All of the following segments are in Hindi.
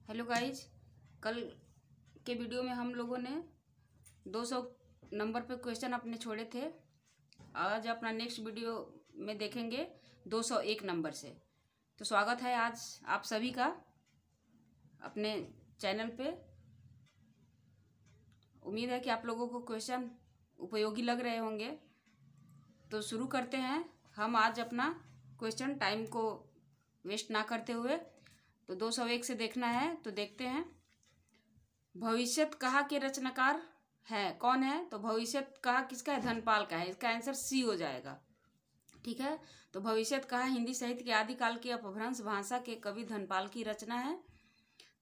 हेलो गाइज, कल के वीडियो में हम लोगों ने 200 नंबर पे क्वेश्चन अपने छोड़े थे। आज अपना नेक्स्ट वीडियो में देखेंगे 201 नंबर से। तो स्वागत है आज आप सभी का अपने चैनल पे। उम्मीद है कि आप लोगों को क्वेश्चन उपयोगी लग रहे होंगे। तो शुरू करते हैं हम आज अपना क्वेश्चन, टाइम को वेस्ट ना करते हुए। तो 201 से देखना है, तो देखते हैं। भविष्यत कहा के रचनाकार है कौन है? तो भविष्यत कहा किसका है? धनपाल का है। इसका आंसर सी हो जाएगा। ठीक है, तो भविष्यत कहा हिंदी साहित्य के आदिकाल की अपभ्रंश भाषा के कवि धनपाल की रचना है।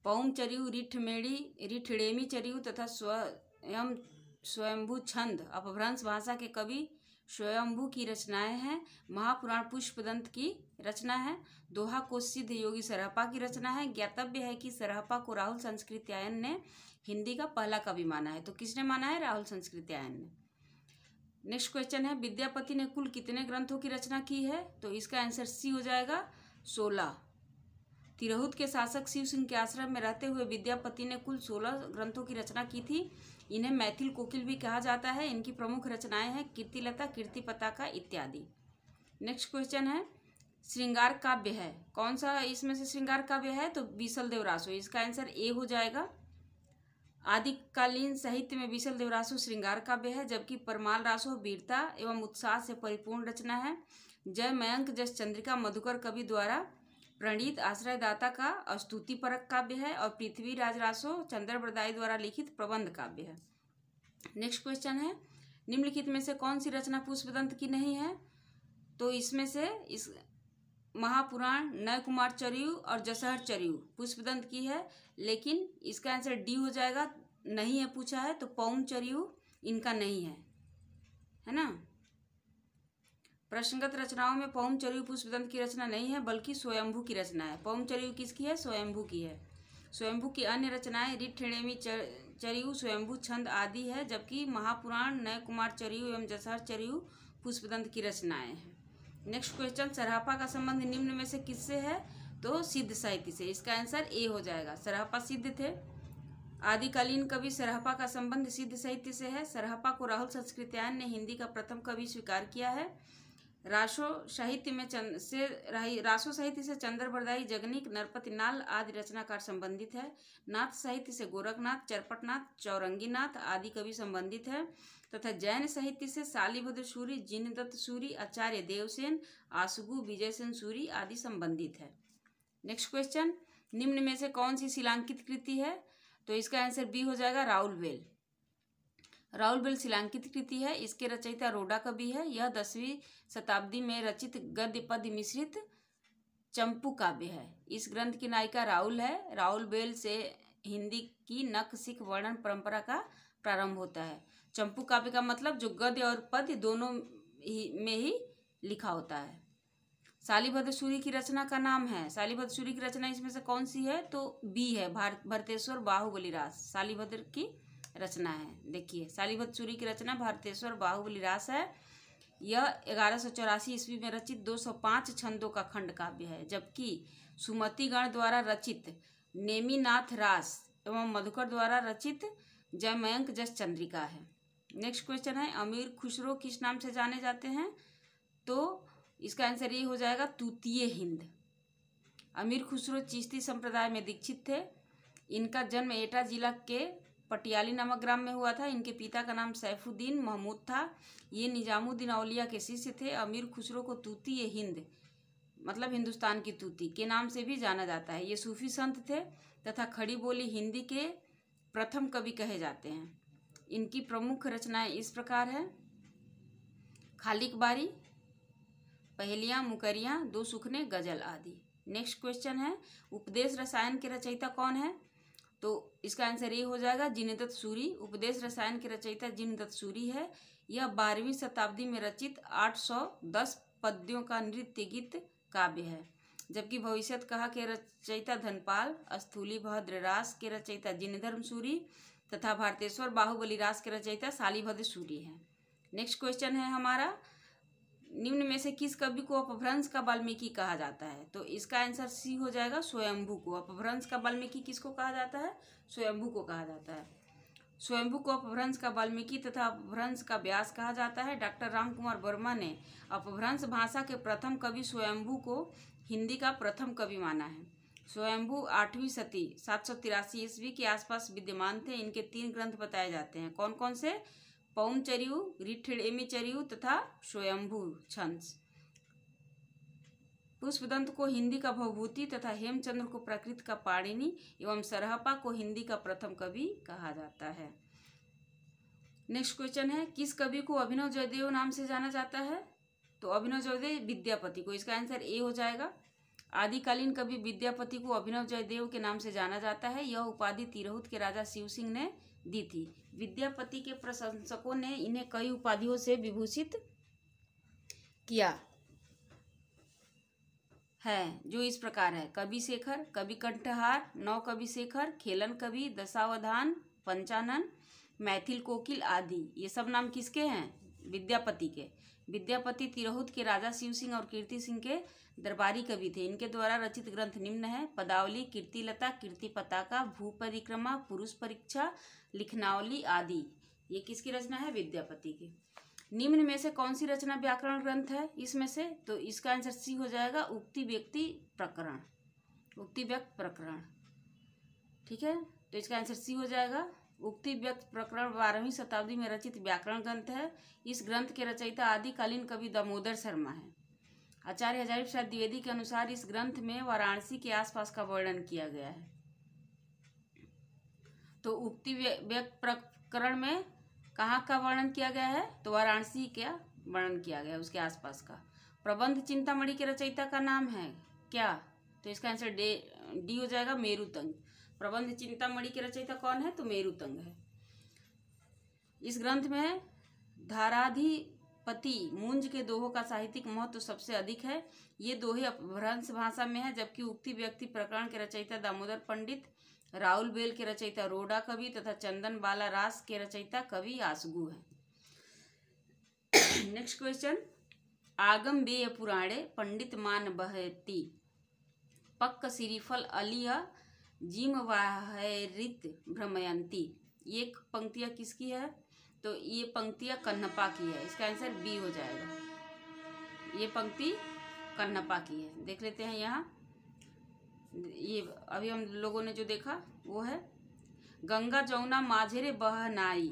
पौम चरियु, रिठड़ेमी चरियु तथा स्वयंभू छंद अपभ्रंश भाषा के कवि स्वयंभू की रचनाएं हैं। महापुराण पुष्पदंत की रचना है। दोहा को सिद्ध योगी सरहपा की रचना है। ज्ञातव्य है कि सरहपा को राहुल संस्कृत्यायन ने हिंदी का पहला कवि माना है। तो किसने माना है? राहुल संस्कृत्यायन ने। नेक्स्ट क्वेश्चन है, विद्यापति ने कुल कितने ग्रंथों की रचना की है? तो इसका आंसर सी हो जाएगा, 16। तिरहुत के शासक शिव सिंह के आश्रम में रहते हुए विद्यापति ने कुल 16 ग्रंथों की रचना की थी। इन्हें मैथिल कोकिल भी कहा जाता है। इनकी प्रमुख रचनाएं हैं कीर्तिलता, कीर्ति पताका इत्यादि। नेक्स्ट क्वेश्चन है, श्रृंगार काव्य है कौन सा? इसमें से श्रृंगार काव्य है तो बीसल देव रासो। इसका आंसर ए हो जाएगा। आदिकालीन साहित्य में बीसल देव रासो श्रृंगार काव्य है, जबकि परमाल रासो वीरता एवं उत्साह से परिपूर्ण रचना है। जय मयंक जस चंद्रिका मधुकर कवि द्वारा प्रणीत आश्रयदाता का स्तुति परक काव्य है। और पृथ्वीराज रासो चंद्रबरदाई द्वारा लिखित प्रबंध काव्य है। नेक्स्ट क्वेश्चन है, निम्नलिखित में से कौन सी रचना पुष्पदंत की नहीं है? तो इसमें से इस महापुराण, नय कुमार चरियु और जसहर चरियु पुष्पदंत की है, लेकिन इसका आंसर डी हो जाएगा। नहीं है पूछा है तो पौम चरियु इनका नहीं है ना। प्रश्नगत रचनाओं में पौम चरियु पुष्पदंत की रचना नहीं है, बल्कि स्वयंभू की रचना है। पौम चरियु किसकी है? स्वयंभू की है। स्वयंभू की अन्य रचनाएं रिठड़ेमी चरियु, स्वयंभू छंद आदि है, जबकि महापुराण, नय कुमार चरियु एवं जसहर चरियु पुष्पदंत की रचनाएं हैं। नेक्स्ट क्वेश्चन, सरहपा का संबंध निम्न में से किससे है? तो सिद्ध साहित्य से। इसका आंसर ए हो जाएगा। सरहपा सिद्ध थे। आदिकालीन कवि सरहपा का संबंध सिद्ध साहित्य से है। सरहपा को राहुल संस्कृत्यायन ने हिंदी का प्रथम कवि स्वीकार किया है। रासो साहित्य से चंद्रबरदाई, जगनीक, नरपति नाल आदि रचनाकार संबंधित है। नाथ साहित्य से गोरखनाथ, चरपटनाथ, चौरंगीनाथ आदि कवि संबंधित है। तथा जैन साहित्य से शालिभद्र सूरी, जिनदत्त सूरी, आचार्य देवसेन, आसुगु, विजयसेन सूरी आदि संबंधित है। नेक्स्ट क्वेश्चन, निम्न में से कौन सी शिलांकित कृति है? तो इसका आंसर बी हो जाएगा, राउल बेल। राउल बेल शिलांकित कृति है। इसके रचयिता रोडा कवि है। यह 10वीं शताब्दी में रचित गद्य पद्य मिश्रित चंपू काव्य है। इस ग्रंथ की नायिका राउल है। राउल बेल से हिंदी की नक सिख वर्णन परंपरा का प्रारंभ होता है। चंपू काव्य का मतलब जो गद्य और पद्य दोनों में ही लिखा होता है। शालिभद्र सूरी की रचना का नाम है। शालिभद्र सूरी की रचना इसमें से कौन सी है? तो बी है, भरतेश्वर बाहुबली रास शालिभद्र की रचना है। देखिए, शालिभद्र सूरी की रचना भरतेश्वर बाहुबली रास है। यह 1184 ईस्वी में रचित 205 छंदों का खंड काव्य है, जबकि सुमतिगण द्वारा रचित नेमिनाथ रास एवं मधुकर द्वारा रचित जयमयंक जस चंद्रिका है। नेक्स्ट क्वेश्चन है, अमीर खुसरो किस नाम से जाने जाते हैं? तो इसका आंसर ये हो जाएगा, तूतीय हिंद। अमीर खुसरो चिश्ती संप्रदाय में दीक्षित थे। इनका जन्म एटा जिला के पटियाली नामक ग्राम में हुआ था। इनके पिता का नाम सैफुद्दीन महमूद था। ये निजामुद्दीन औलिया के शिष्य थे। अमीर खुसरो को तूतीय हिंद मतलब हिंदुस्तान की तूती के नाम से भी जाना जाता है। ये सूफी संत थे तथा खड़ी बोली हिंदी के प्रथम कवि कहे जाते हैं। इनकी प्रमुख रचनाएं इस प्रकार है, खालिक बारी, पहेलियां, मुकरियां, दो सुखने, गजल आदि। नेक्स्ट क्वेश्चन है, उपदेश रसायन के रचयिता कौन है? तो इसका आंसर ये हो जाएगा, जिनदत्त सूरी। उपदेश रसायन के रचयिता जिनदत्त सूरी है। यह 12वीं शताब्दी में रचित 810 पद्यों का नृत्य गीत काव्य है, जबकि भविष्यत कहा के रचयिता धनपाल, स्थूली भद्र रास के रचयिता जिनधर्म सूरी तथा भारतेश्वर बाहुबली रास के रचयिता शालिभद्र सूरी है। नेक्स्ट क्वेश्चन है हमारा, निम्न में से किस कवि को अपभ्रंश का वाल्मीकि कहा जाता है? तो इसका आंसर सी हो जाएगा, स्वयंभू को। अपभ्रंश का वाल्मीकि किसको कहा जाता है? स्वयंभू को कहा जाता है। स्वयंभू को अपभ्रंश का वाल्मीकि तथा अपभ्रंश का व्यास कहा जाता है। डॉक्टर रामकुमार वर्मा ने अपभ्रंश भाषा के प्रथम कवि स्वयंभू को हिंदी का प्रथम कवि माना है। स्वयंभू 8वीं सदी 783 ईस्वी के आसपास विद्यमान थे। इनके 3 ग्रंथ बताए जाते हैं। कौन कौन से? पौमचर्यु, ऋठिणेमिचर्यु तथा स्वयंभू छंस। पुष्पदंत को हिंदी का भवभूति तथा हेमचंद्र को प्राकृत का पाणिनि एवं सरहपा को हिंदी का प्रथम कवि कहा जाता है। नेक्स्ट क्वेश्चन है, किस कवि को अभिनव जयदेव नाम से जाना जाता है? तो अभिनव जयदेव विद्यापति को। इसका आंसर ए हो जाएगा। आदिकालीन कवि विद्यापति को अभिनव जयदेव के नाम से जाना जाता है। यह उपाधि तिरहुत के राजा शिव सिंह ने दी थी। विद्यापति के प्रशंसकों ने इन्हें कई उपाधियों से विभूषित किया है, जो इस प्रकार है: कवि शेखर, कवि कंठहार, नौ कवि शेखर, खेलन कवि, दशावधान, पंचानन, मैथिल कोकिल आदि। ये सब नाम किसके हैं? विद्यापति के। विद्यापति तिरहुत के राजा शिव सिंह और कीर्ति सिंह के दरबारी कवि थे। इनके द्वारा रचित ग्रंथ निम्न है: पदावली, कीर्तिलता, कीर्ति पताका, भू परिक्रमा, पुरुष परीक्षा, लिखनावली आदि। ये किसकी रचना है? विद्यापति की। निम्न में से कौन सी रचना व्याकरण ग्रंथ है इसमें से? तो इसका आंसर सी हो जाएगा, उक्ति व्यक्ति प्रकरण। उक्ति व्यक्त प्रकरण, ठीक है। तो इसका आंसर सी हो जाएगा। उक्ति व्यक्त प्रकरण 12वीं शताब्दी में रचित व्याकरण ग्रंथ है। इस ग्रंथ के रचयिता आदिकालीन कवि दामोदर शर्मा है। आचार्य हजारी प्रसाद द्विवेदी के अनुसार इस ग्रंथ में वाराणसी के आसपास का वर्णन किया गया है। तो उक्ति व्यक्त प्रकरण में कहाँ का वर्णन किया गया है? तो वाराणसी का वर्णन किया गया है, उसके आसपास का। प्रबंध चिंतामणि के रचयिता का नाम है क्या? तो इसका आंसर डी हो जाएगा, मेरुतंग। प्रबंध चिंतामणि के रचयिता कौन है? तो मेरुतंग है। इस ग्रंथ में धाराधिपति मूंज के दोहों का साहित्यिक महत्व सबसे अधिक है। ये दोहे अपभ्रंश भाषा में है, जबकि उक्ति व्यक्ति प्रकरण के रचयिता दामोदर पंडित, राहुल बेल के रचयिता रोडा कवि तथा चंदन बाला रास के रचयिता कवि आसगु है। नेक्स्ट क्वेश्चन, आगम बेय पुराणे पंडित मान बहती पक्क सिरिफल अलिया जिम वाहरित भ्रमयंती। ये पंक्तियां किसकी है? तो ये पंक्तियां कन्नपा की है। इसका आंसर बी हो जाएगा। ये पंक्ति कन्नपा की है। देख लेते हैं यहाँ, ये अभी हम लोगों ने जो देखा वो है, गंगा जमुना माझेरे बह नाई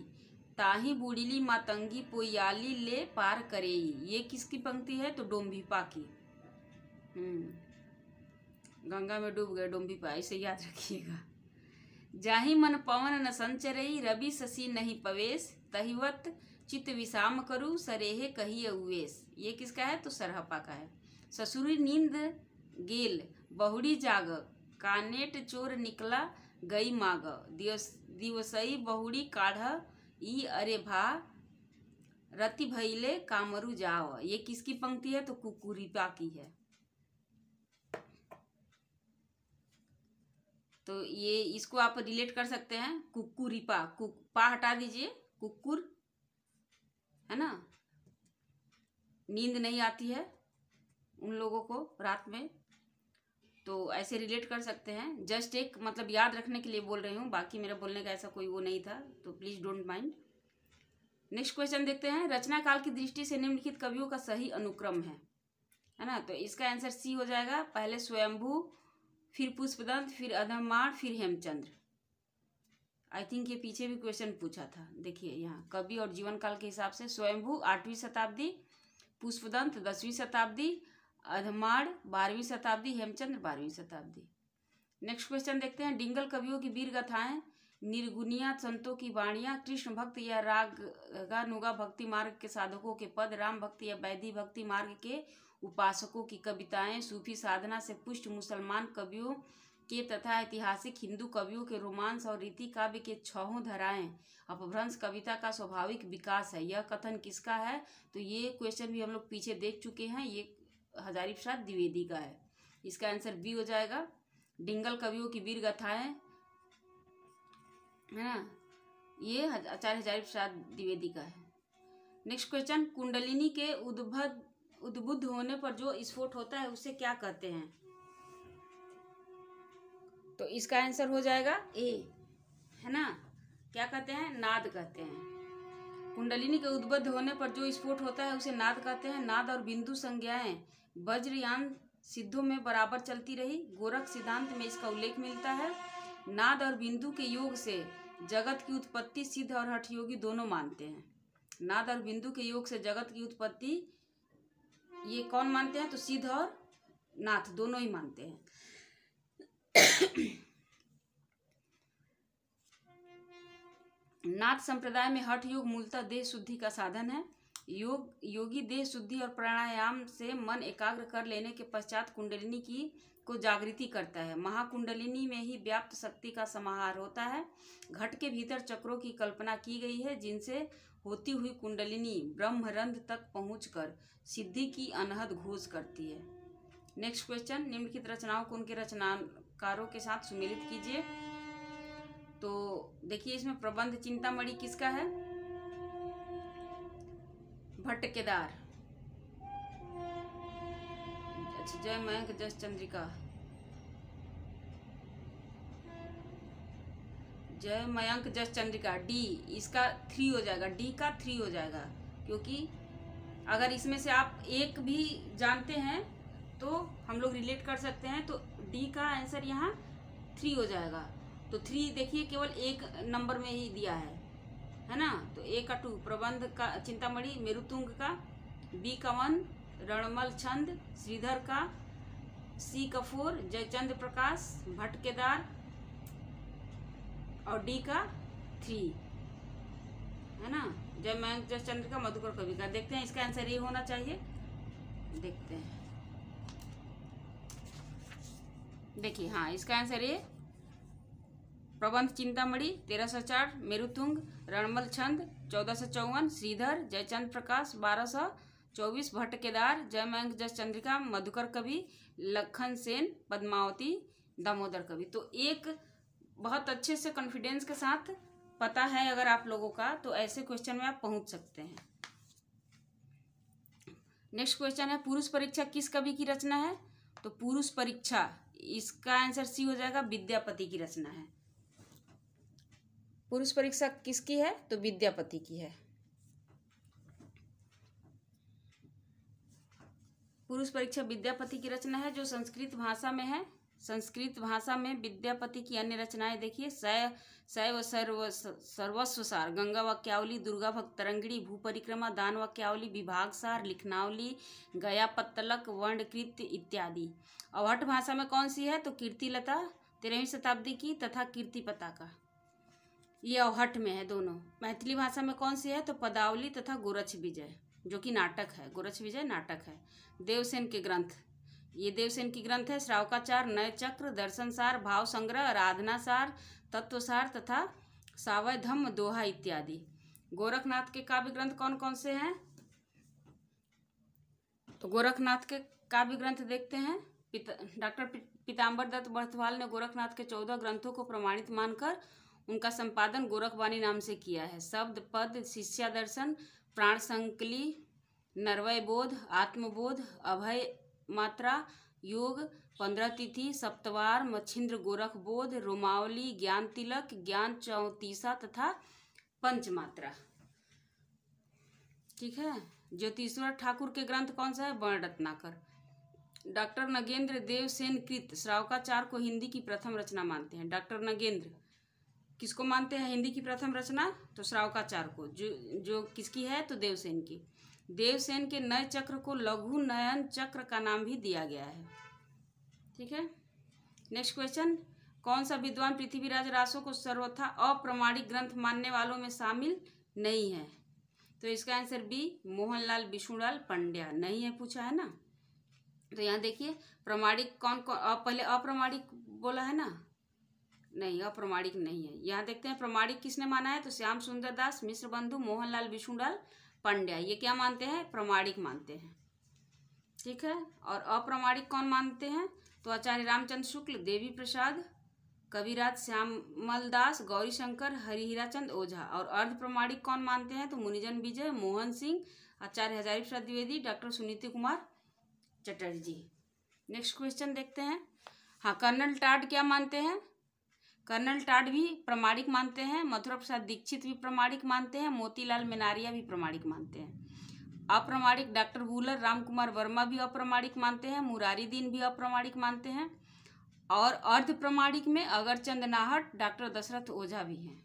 ताही बुड़ीली मातंगी पोयाली ले पार करेई। ये किसकी पंक्ति है? तो डोम्भिपा की। गंगा में डूब गए डोम्भिपा, इसे याद रखिएगा। जाही मन पवन न संचरई रवि शशि नहीं पवेश तहिवत चित विषाम करू सरेहे कही उवेश। ये किसका है? तो सरहपा का है। ससुरी नींद गेल बहुड़ी जाग कानेट चोर निकला गई माग दिवसई बहुड़ी काढ़ ई अरे भा रति भइले कामरु जाव। ये किसकी पंक्ति है? तो कुकुरिपा की है। तो ये इसको आप रिलेट कर सकते हैं, कुकुरिपा। पा हटा दीजिए, कुकुर है ना। नींद नहीं आती है उन लोगों को रात में, तो ऐसे रिलेट कर सकते हैं। जस्ट एक मतलब याद रखने के लिए बोल रही हूँ, बाकी मेरा बोलने का ऐसा कोई वो नहीं था, तो please don't mind. Next question देखते हैं, रचना काल की दृष्टि से निम्नलिखित कवियों का सही अनुक्रम है ना। तो इसका आंसर सी हो जाएगा। पहले स्वयंभू, फिर पुष्पदंत, फिर अधमाण, फिर हेमचंद्र। आई थिंक ये पीछे भी क्वेश्चन पूछा था। देखिए यहाँ कवि और जीवन काल के हिसाब से स्वयंभू 8वीं शताब्दी, पुष्पदंत 10वीं शताब्दी, अधमाड़ 12वीं शताब्दी, हेमचंद्र 12वीं शताब्दी। नेक्स्ट क्वेश्चन देखते हैं, डिंगल कवियों की वीर गाथाएं, निर्गुनिया संतों की वाणियां, कृष्ण भक्त या रागानुगा भक्ति मार्ग के साधकों के पद, राम भक्ति या वैधि भक्ति मार्ग के उपासकों की कविताएं, सूफी साधना से पुष्ट मुसलमान कवियों के तथा ऐतिहासिक हिंदू कवियों के रोमांस और रीति काव्य के छहों धाराएं अपभ्रंश कविता का स्वाभाविक विकास है। यह कथन किसका है? तो ये क्वेश्चन भी हम लोग पीछे देख चुके हैं, ये हजारी प्रसाद द्विवेदी का है। इसका आंसर बी हो जाएगा। डिंगल कवियों की वीर गाथाएं है ना, ये आचार्य हजारी प्रसाद द्विवेदी का है। नेक्स्ट क्वेश्चन, कुंडलिनी के उद्बुद्ध होने पर जो स्फोट होता है उसे क्या कहते हैं? तो इसका आंसर हो जाएगा ए, है ना। क्या कहते हैं? नाद कहते हैं। कुंडलिनी के उद्बुद्ध होने पर जो स्फोट होता है उसे नाद कहते हैं। नाद और बिंदु संज्ञाएं वज्रयान सिद्धों में बराबर चलती रही। गोरख सिद्धांत में इसका उल्लेख मिलता है। नाद और बिंदु के योग से जगत की उत्पत्ति सिद्ध और हठयोगी दोनों मानते हैं। नाद और बिंदु के योग से जगत की उत्पत्ति ये कौन मानते हैं? तो सिद्ध और नाथ दोनों ही मानते हैं। नाथ संप्रदाय में हठ योग मूलतः देह शुद्धि का साधन है। योगी देह शुद्धि और प्राणायाम से मन एकाग्र कर लेने के पश्चात कुंडलिनी की को जागृति करता है। महाकुंडलिनी में ही व्याप्त शक्ति का समाहार होता है। घट के भीतर चक्रों की कल्पना की गई है, जिनसे होती हुई कुंडलिनी ब्रह्मरंध्र तक पहुंचकर सिद्धि की अनहद घोष करती है। नेक्स्ट क्वेश्चन, निम्नलिखित रचनाओं को उनके रचनाकारों के साथ सुमेलित कीजिए। तो देखिए इसमें प्रबंध चिंतामणि किसका है? भट्ट केदार। अच्छा, जय मयंक जस चंद्रिका, जय मयंक जस चंद्रिका डी, इसका 3 हो जाएगा। डी का 3 हो जाएगा, क्योंकि अगर इसमें से आप एक भी जानते हैं तो हम लोग रिलेट कर सकते हैं। तो डी का आंसर यहाँ 3 हो जाएगा। तो 3 देखिए केवल एक नंबर में ही दिया है ना। तो ए का 2 प्रबंध का चिंतामणि मेरुतुंग का, बी का 1 रणमल छंद श्रीधर का, सी का 4 जयचंद्र प्रकाश भट्ट केदार और डी का 3, है ना, जय मयंक जस चंद्र का मधुकर कवि का। देखते हैं इसका आंसर ये होना चाहिए। देखते हैं, देखिए हाँ इसका आंसर ये प्रबंध चिंतामणि 1304, मेरुतुंग रणमल छंद 1454, श्रीधर जयचंद्र प्रकाश 1224, भट्ट केदार जय मयंक जस चंद्रिका मधुकर कवि, लखन सेन पद्मावती दामोदर कवि। तो एक बहुत अच्छे से कॉन्फिडेंस के साथ पता है अगर आप लोगों का, तो ऐसे क्वेश्चन में आप पहुंच सकते हैं। नेक्स्ट क्वेश्चन है, पुरुष परीक्षा किस कवि की रचना है? तो पुरुष परीक्षा, इसका आंसर सी हो जाएगा, विद्यापति की रचना है। पुरुष परीक्षा किसकी है? तो विद्यापति की है। पुरुष परीक्षा विद्यापति की रचना है, जो संस्कृत भाषा में है। संस्कृत भाषा में विद्यापति की अन्य रचनाएं देखिए, शैव सर्वस्वसार, गंगा वाक्यावली, दुर्गा भक्त तरंगिणी, भू परिक्रमा, दान वाक्यावली, विभाग सार, लिखनावली, गया पत्तलक, वर्णकृत्य इत्यादि। अवहट भाषा में कौन सी है? तो कीर्तिलता 13वीं शताब्दी की तथा कीर्ति पताका, ये अवहट में है दोनों। मैथिली भाषा में कौन सी है? तो पदावली तथा गोरक्ष विजय, जो कि नाटक है। गोरक्ष विजय नाटक है। देवसेन के ग्रंथ, ये देवसेन की ग्रंथ है। श्रावकाचार, नय चक्र, दर्शन सार, भाव संग्रह, आराधना सार, तत्वसार तथा सावय धम्म दोहा इत्यादि। गोरखनाथ के काव्य ग्रंथ कौन कौन से हैं? तो गोरखनाथ के काव्य ग्रंथ देखते हैं। डॉक्टर पीताम्बर दत्त बर्थवाल ने गोरखनाथ के 14 ग्रंथों को प्रमाणित मानकर उनका संपादन गोरखवाणी नाम से किया है। शब्द पद, शिष्या दर्शन, प्राण संकली, नरवय बोध, आत्मबोध, अभय मात्रा, योग, 15 तिथि, सप्तवार, मच्छिंद्र गोरख बोध, रोमावली, ज्ञान तिलक, ज्ञान चौतीसा तथा पंचमात्रा। ठीक है। ज्योतिश्वर ठाकुर के ग्रंथ कौन सा है? वर्ण रत्नाकर। डॉक्टर नगेंद्र देव सेन कृत श्रावकाचार को हिंदी की प्रथम रचना मानते हैं। डॉक्टर नगेंद्र किसको मानते हैं हिंदी की प्रथम रचना? तो श्रावकाचार को, जो किसकी है? तो देवसेन की। देवसेन के नय चक्र को लघु नयन चक्र का नाम भी दिया गया है। ठीक है। नेक्स्ट क्वेश्चन, कौन सा विद्वान पृथ्वीराज रासो को सर्वथा अप्रमाणिक ग्रंथ मानने वालों में शामिल नहीं है? तो इसका आंसर बी, मोहनलाल विष्णुलाल पंड्या। नहीं है पूछा है ना। तो यहाँ देखिए प्रमाणिक कौन कौन, पहले अप्रमाणिक बोला है ना, नहीं अप्रमाणिक नहीं है। यहाँ देखते हैं प्रमाणिक किसने माना है? तो श्याम सुंदर दास, मिश्र बंधु, मोहनलाल विष्णुलाल पंड्या, ये क्या मानते हैं? प्रमाणिक मानते हैं। ठीक है। और अप्रमाणिक कौन मानते हैं? तो आचार्य रामचंद्र शुक्ल, देवी प्रसाद, कविराज श्यामल दास, गौरी शंकर, हरिहीराचंद ओझा। और अर्ध प्रमाणिक कौन मानते हैं? तो Munijan Vijay, Mohan Singh, Acharya Hazari Prasad Dwivedi, doctor Suniti Kumar Chatterji. Next question देखते हैं। हाँ, कर्नल टाड क्या मानते हैं? कर्नल टाड भी प्रमाणिक मानते हैं, मथुरा प्रसाद दीक्षित भी प्रमाणिक मानते हैं, मोतीलाल मेनारिया भी प्रमाणिक मानते हैं। अप्रमाणिक डॉक्टर वूलर, राम कुमार वर्मा भी अप्रमाणिक मानते हैं, मुरारी दीन भी अप्रमाणिक मानते हैं, और अर्ध प्रमाणिक में अगरचंद नाहट, डॉक्टर दशरथ ओझा भी हैं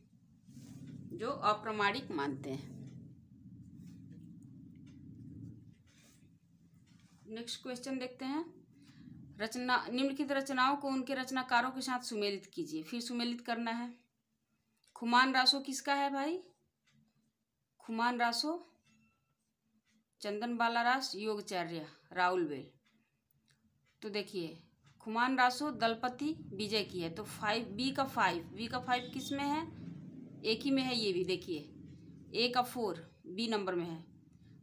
जो अप्रमाणिक मानते हैं। नेक्स्ट क्वेश्चन देखते हैं। रचना निम्नलिखित रचनाओं को उनके रचनाकारों के साथ सुमेलित कीजिए। फिर सुमेलित करना है। खुमान रासो किसका है भाई? खुमान रासो चंदन बालारास, योगाचार्य, राहुल बेल। तो देखिए, खुमान रासो दलपति विजय की है, तो 5 बी का 5 किस में है? एक ही में है, ये भी देखिए, ए का 4 बी नंबर में है।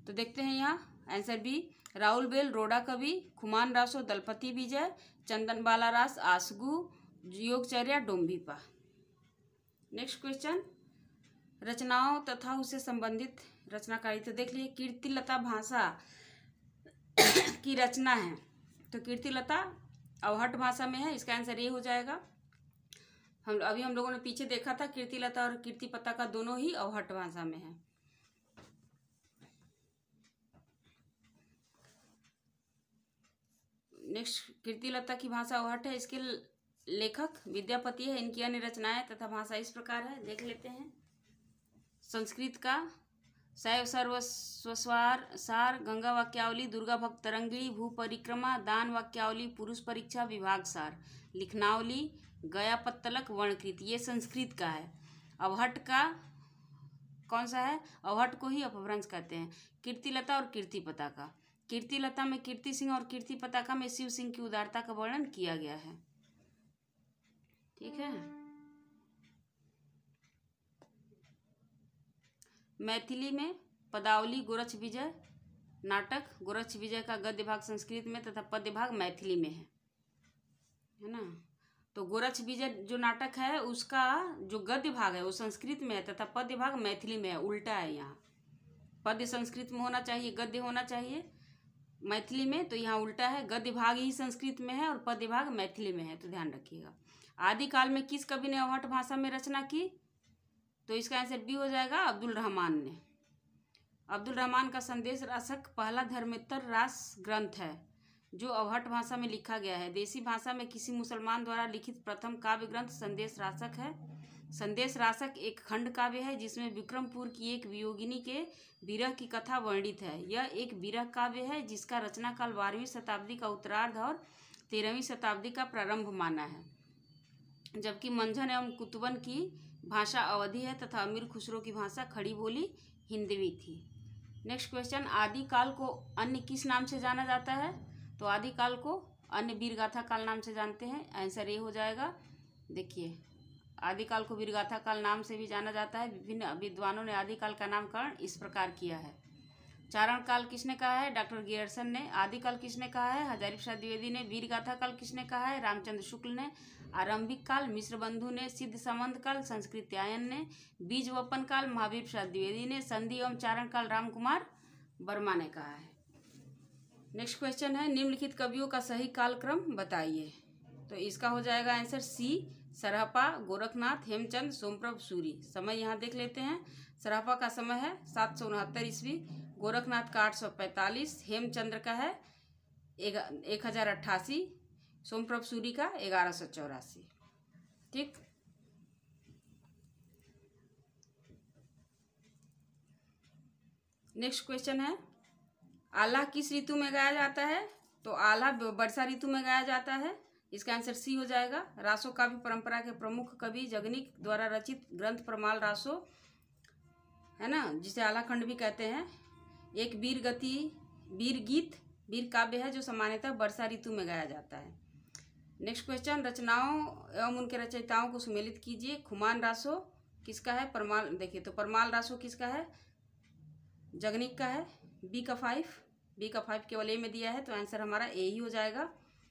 तो देखते हैं यहाँ आंसर बी, राहुल बेल रोडा कवि, खुमान रासो दलपति विजय, चंदन बालारास आसगु, योगचर्या डोम्बिपा। नेक्स्ट क्वेश्चन, रचनाओं तथा उससे संबंधित रचनाकारिता देख लीजिए। कीर्तिलता भाषा की रचना है, तो कीर्तिलता अवहट भाषा में है, इसका आंसर ये हो जाएगा। हम लोगों ने पीछे देखा था, कीर्तिलता और कीर्तिपता का दोनों ही अवहट भाषा में है। नेक्स्ट, कीर्तिलता की भाषा अवहट है, इसके लेखक विद्यापति है। इनकी अन्य रचनाएं तथा भाषा इस प्रकार है, देख लेते हैं। संस्कृत का शैव सर्वस्वार सार, गंगा वाक्यावली, दुर्गा भक्त तरंगिणी, भू परिक्रमा, दान वाक्यावली, पुरुष परीक्षा, विभाग सार, लिखनावली, गया पत्तलक, वर्णकृत, ये संस्कृत का है। अवहट का कौन सा है? अवहट को ही अपभ्रंश कहते हैं। कीर्तिलता और कीर्तिपता का, कीर्तिलता में कीर्ति सिंह और कीर्तिपताका में शिव सिंह की उदारता का वर्णन किया गया है। ठीक है। मैथिली में पदावली गोरक्ष विजय नाटक, गोरक्ष विजय का गद्य भाग संस्कृत में तथा पद्य भाग मैथिली में है ना। तो गोरक्ष विजय जो नाटक है उसका जो गद्य भाग है वो संस्कृत में है तथा पद्य भाग मैथिली में है, उल्टा है। यहाँ पद्य संस्कृत में होना चाहिए, गद्य होना चाहिए मैथिली में, तो यहाँ उल्टा है। गद्य भाग ही संस्कृत में है और पद्य भाग मैथिली में है, तो ध्यान रखिएगा। आदिकाल में किस कवि ने अवहट भाषा में रचना की? तो इसका आंसर बी हो जाएगा, अब्दुल रहमान ने। अब्दुल रहमान का संदेश रासक पहला धर्मेतर रास ग्रंथ है जो अवहट भाषा में लिखा गया है। देसी भाषा में किसी मुसलमान द्वारा लिखित प्रथम काव्य ग्रंथ संदेश रासक है। संदेश रासक एक खंड काव्य है जिसमें विक्रमपुर की एक वियोगिनी के विरह की कथा वर्णित है। यह एक विरह काव्य है जिसका रचना काल 12वीं शताब्दी का उत्तरार्ध और 13वीं शताब्दी का प्रारंभ माना है, जबकि मंझन एवं कुतुबन की भाषा अवधी है तथा अमीर खुसरो की भाषा खड़ी बोली हिंदवी थी। नेक्स्ट क्वेश्चन, आदिकाल को अन्य किस नाम से जाना जाता है? तो आदिकाल को अन्य वीरगाथा काल नाम से जानते हैं, आंसर ए हो जाएगा। देखिए, आदिकाल को वीरगाथा काल नाम से भी जाना जाता है। विभिन्न विद्वानों ने आदिकाल का नामकरण इस प्रकार किया है। चारण काल किसने कहा है? डॉक्टर गियर्सन ने। आदिकाल किसने कहा है? हजारी प्रसाद द्विवेदी ने। वीरगाथा काल किसने कहा है? रामचंद्र शुक्ल ने। आरंभिक काल मिश्र बंधु ने। सिद्ध संबंध काल संस्कृत्यायन ने। बीज वपन काल महावीर प्रसाद द्विवेदी ने। संधि एवं चारण काल राम कुमार वर्मा ने कहा है। नेक्स्ट क्वेश्चन है, निम्नलिखित कवियों का सही कालक्रम बताइए। तो इसका हो जाएगा आंसर सी, सरहपा, गोरखनाथ, हेमचंद, सोमप्रभ सूरी। समय यहाँ देख लेते हैं। सरहपा का समय है 769 ईस्वी, गोरखनाथ का 845, हेमचंद्र का है 1088, सोमप्रभ सूरी का 1184। ठीक। नेक्स्ट क्वेश्चन है, आल्हा किस ऋतु में गाया जाता है? तो आल्हा वर्षा ऋतु में गाया जाता है, इसका आंसर सी हो जाएगा। रासो काव्य परंपरा के प्रमुख कवि जगनिक द्वारा रचित ग्रंथ परमाल रासो है ना, जिसे आल्हा खंड भी कहते हैं, एक वीर गीत वीर काव्य है जो सामान्यतः वर्षा ऋतु में गाया जाता है। नेक्स्ट क्वेश्चन, रचनाओं एवं उनके रचयिताओं को सुमेलित कीजिए। खुमान रासो किसका है? परमाल। देखिए, तो परमाल रासो किसका है? जगनिक का है। बी का 5 केवल ए में दिया है, तो आंसर हमारा ए ही हो जाएगा।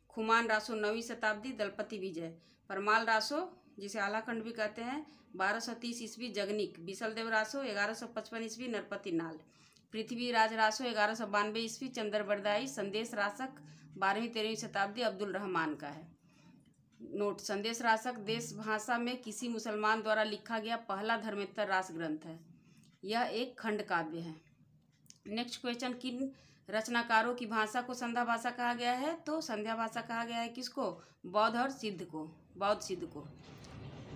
खुमान रासो 9वीं शताब्दी, दलपति विजय। परमाल रासो जिसे आल्हा खंड भी कहते हैं 1230 ईस्वी, जगनिक। बिसलदेव रासो 1155 ईस्वी, नरपति नाल। पृथ्वीराज रासो 1192 ईस्वी, चंद्रबरदाई संदेश रासक 12वीं-13वीं शताब्दी अब्दुल रहमान का है। नोट, संदेश रासक देश भाषा में किसी मुसलमान द्वारा लिखा गया पहला धर्मेतर रास ग्रंथ है। यह एक खंड काव्य है। नेक्स्ट क्वेश्चन, किन रचनाकारों की भाषा को संध्या भाषा कहा गया है? तो संध्या भाषा कहा गया है किसको? बौद्ध और सिद्ध को, बौद्ध सिद्ध को।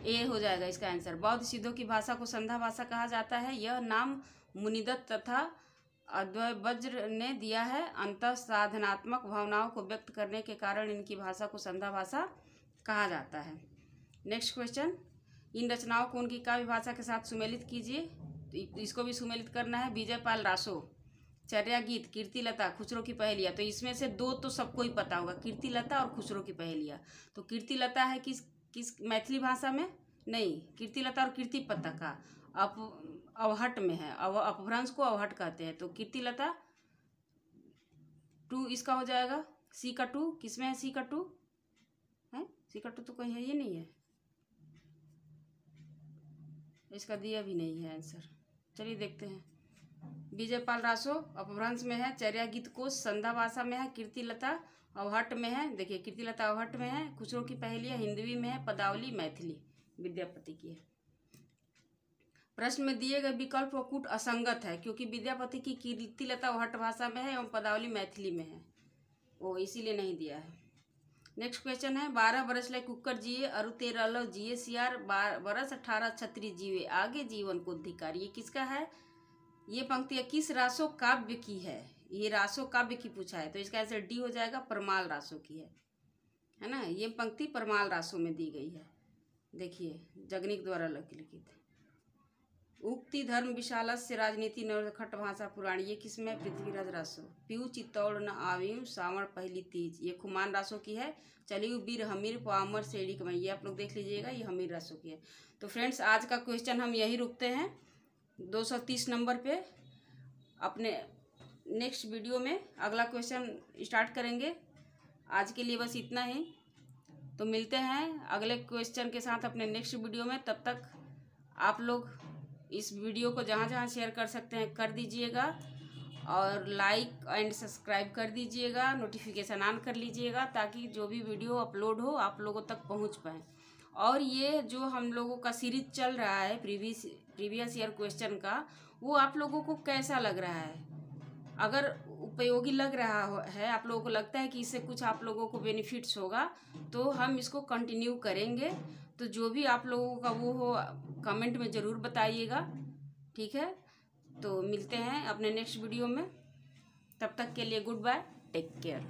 ए हो जाएगा इसका आंसर। बौद्ध सिद्धों की भाषा को संध्या भाषा कहा जाता है। यह नाम मुनिदत्त तथा अद्वैवज्र ने दिया है। अंतः साधनात्मक भावनाओं को व्यक्त करने के कारण इनकी भाषा को संध्या भाषा कहा जाता है। नेक्स्ट क्वेश्चन, इन रचनाओं को उनकी काव्य भाषा के साथ सुमेलित कीजिए। इसको भी सुमेलित करना है। विजयपाल रासो, चर्या गीत, कीर्तिलता, खुसरो की पहेलियाँ। तो इसमें से दो तो सबको ही पता होगा, कीर्तिलता और खुसरो की पहेलियाँ। तो कीर्तिलता है किस मैथिली भाषा में? नहीं, कीर्तिलता और कीर्तिपता का अवहट में है। अपभ्रंश को अवहट कहते हैं। तो कीर्तिलता 2 इसका हो जाएगा। सी का 2 किसमें है? सी का 2 है, सी का 2 तो कहीं है, ये नहीं है, इसका दिया भी नहीं है आंसर। चलिए देखते हैं। विजयपाल रासो अपभ्रंश में है। चर्या गीत कोश संध्या भाषा में है। कीर्तिलता अवहट में है। देखिए, कीर्तिलता अवहट में है। खुसरो की पहेलियाँ हिंदवी में है। पदावली मैथिली विद्यापति की है। प्रश्न में दिए गए विकल्प व कूट असंगत है क्योंकि विद्यापति की कीर्तिलता अवहट भाषा में है एवं पदावली मैथिली में है, वो इसीलिए नहीं दिया है। नेक्स्ट क्वेश्चन है, 12 बरस ले कुकर जिए अरु 13 लो जिए सियार, 12 बरस 18 छत्री जीवे आगे जीवन को अधिकार। ये किसका है? ये पंक्तियाँ किस रासो काव्य की है? ये रासो काव्य की पूछा है, तो इसका आंसर डी हो जाएगा, परमाल रासो की है ना। ये पंक्ति परमाल रासो में दी गई है। देखिए, जगनीक द्वारा लिखित। उक्ति धर्म विशालस्य राजनीति नवखट भाषा पुराण, ये किसमें? पृथ्वीराज रासो। पीऊ चित्तौड़ न आव्यूं सावण पहली तीज, ये खुमान रासो की है। चलिए बीर हमीर पामर सेड़ी कमाई, ये आप लोग देख लीजिएगा, ये हमीर रासो की है। तो फ्रेंड्स, आज का क्वेश्चन हम यही रुकते हैं 230 नंबर पे। अपने नेक्स्ट वीडियो में अगला क्वेश्चन स्टार्ट करेंगे। आज के लिए बस इतना ही। तो मिलते हैं अगले क्वेश्चन के साथ अपने नेक्स्ट वीडियो में। तब तक आप लोग इस वीडियो को जहाँ जहाँ शेयर कर सकते हैं कर दीजिएगा और लाइक एंड सब्सक्राइब कर दीजिएगा, नोटिफिकेशन ऑन कर लीजिएगा ताकि जो भी वीडियो अपलोड हो आप लोगों तक पहुँच पाए। और ये जो हम लोगों का सीरीज चल रहा है प्रीवियस ईयर क्वेश्चन का, वो आप लोगों को कैसा लग रहा है? अगर उपयोगी लग रहा है, आप लोगों को लगता है कि इससे कुछ आप लोगों को बेनिफिट्स होगा, तो हम इसको कंटिन्यू करेंगे। तो जो भी आप लोगों का वो हो कमेंट में ज़रूर बताइएगा, ठीक है। तो मिलते हैं अपने नेक्स्ट वीडियो में। तब तक के लिए गुड बाय, टेक केयर।